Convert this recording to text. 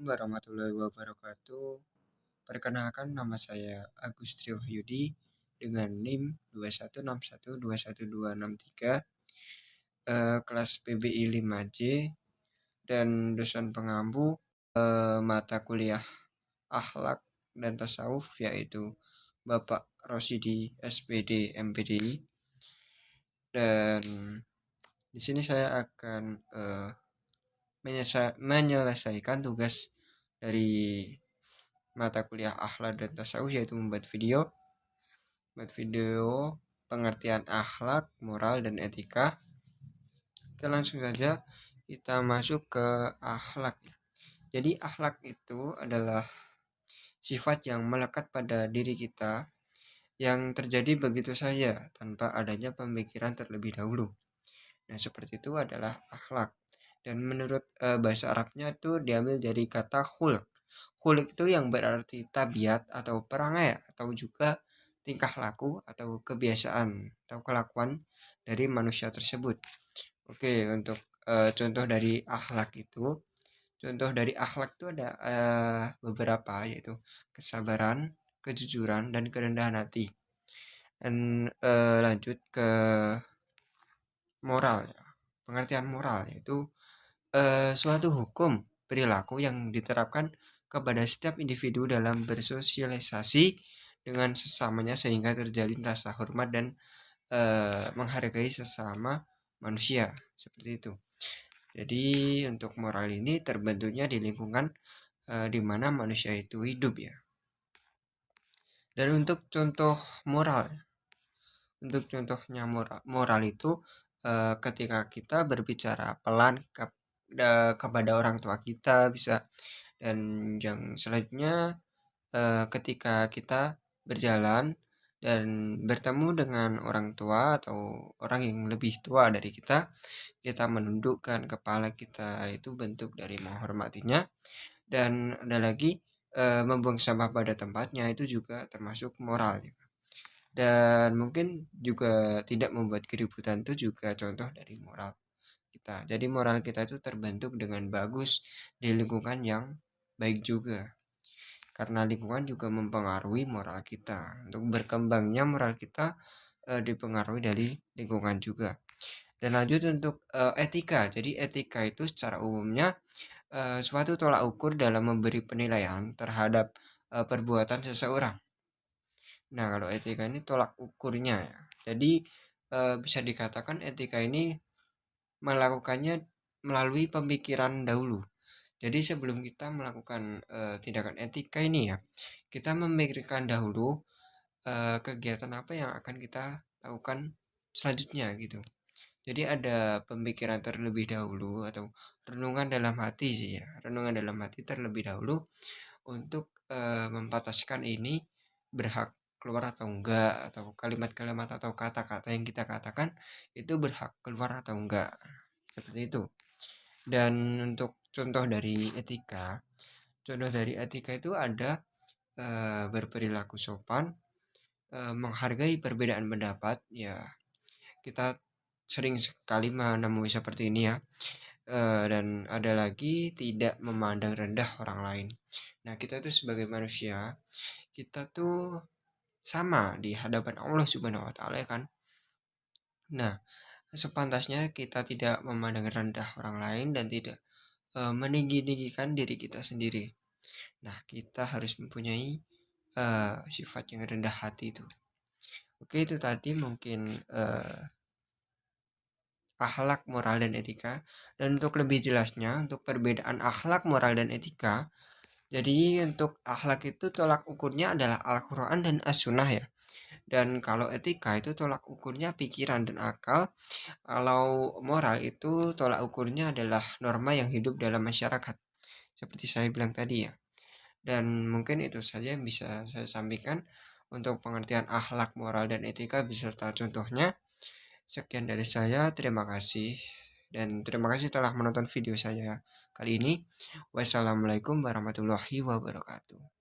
warahmatullahi wabarakatuh. Perkenalkan, nama saya Agus Triwahyudi dengan NIM 216121263, kelas PBI 5J, dan dosen pengampu mata kuliah Akhlak dan Tasawuf, yaitu Bapak Rosidi SPD MPDI. Dan di sini saya akan menyelesaikan tugas dari mata kuliah Akhlak dan Tasawuf, yaitu membuat video pengertian akhlak, moral, dan etika. Oke, langsung saja kita masuk ke akhlak. Jadi akhlak itu adalah sifat yang melekat pada diri kita, yang terjadi begitu saja tanpa adanya pemikiran terlebih dahulu. Nah, seperti itu adalah akhlak. Dan menurut bahasa Arabnya itu diambil dari kata khulq. Khulq itu yang berarti tabiat atau perangai atau juga tingkah laku atau kebiasaan atau kelakuan dari manusia tersebut. Oke, untuk contoh dari akhlak itu, ada beberapa, yaitu kesabaran, kejujuran, dan kerendahan hati. Dan lanjut ke moral ya. Pengertian moral yaitu suatu hukum perilaku yang diterapkan kepada setiap individu dalam bersosialisasi dengan sesamanya sehingga terjalin rasa hormat dan menghargai sesama manusia, seperti itu. Jadi untuk moral ini terbentuknya di lingkungan di mana manusia itu hidup ya. Dan untuk contoh moral, untuk contohnya moral itu ketika kita berbicara pelan kepada orang tua kita bisa. Dan yang selanjutnya ketika kita berjalan dan bertemu dengan orang tua atau orang yang lebih tua dari kita, kita menundukkan kepala kita, itu bentuk dari menghormatinya. Dan ada lagi membuang sampah pada tempatnya, itu juga termasuk moral. Dan mungkin juga tidak membuat keributan, itu juga contoh dari moral kita. Jadi moral kita itu terbentuk dengan bagus di lingkungan yang baik juga. Karena lingkungan juga mempengaruhi moral kita. Untuk berkembangnya moral kita dipengaruhi dari lingkungan juga. Dan lanjut untuk etika. Jadi etika itu secara umumnya suatu tolak ukur dalam memberi penilaian terhadap perbuatan seseorang. Nah, kalau etika ini tolak ukurnya ya. Jadi bisa dikatakan etika ini melakukannya melalui pemikiran dahulu. Jadi sebelum kita melakukan tindakan etika ini ya, kita memikirkan dahulu kegiatan apa yang akan kita lakukan selanjutnya gitu. Jadi ada pemikiran terlebih dahulu atau renungan dalam hati sih ya, renungan dalam hati terlebih dahulu untuk mempataskan ini berhak keluar atau enggak, atau kalimat-kalimat atau kata-kata yang kita katakan itu berhak keluar atau enggak, seperti itu. Dan untuk contoh dari etika itu ada berperilaku sopan, menghargai perbedaan pendapat ya. Kita sering sekali menemui seperti ini ya. Dan ada lagi tidak memandang rendah orang lain. Nah, kita tuh sebagai manusia, kita tuh sama di hadapan Allah Subhanahu wa taala kan. Nah, sepantasnya kita tidak memandang rendah orang lain dan tidak meninggi-tinggikan diri kita sendiri. Nah, kita harus mempunyai sifat yang rendah hati itu. Oke, itu tadi mungkin akhlak, moral, dan etika. Dan untuk lebih jelasnya, untuk perbedaan akhlak, moral, dan etika, jadi untuk akhlak itu tolak ukurnya adalah Al-Quran dan As-Sunnah ya. Dan kalau etika itu tolak ukurnya pikiran dan akal. Kalau moral itu tolak ukurnya adalah norma yang hidup dalam masyarakat. Seperti saya bilang tadi ya. Dan mungkin itu saja yang bisa saya sampaikan untuk pengertian akhlak, moral, dan etika beserta contohnya. Sekian dari saya, terima kasih. Dan terima kasih telah menonton video saya kali ini. Wassalamualaikum warahmatullahi wabarakatuh.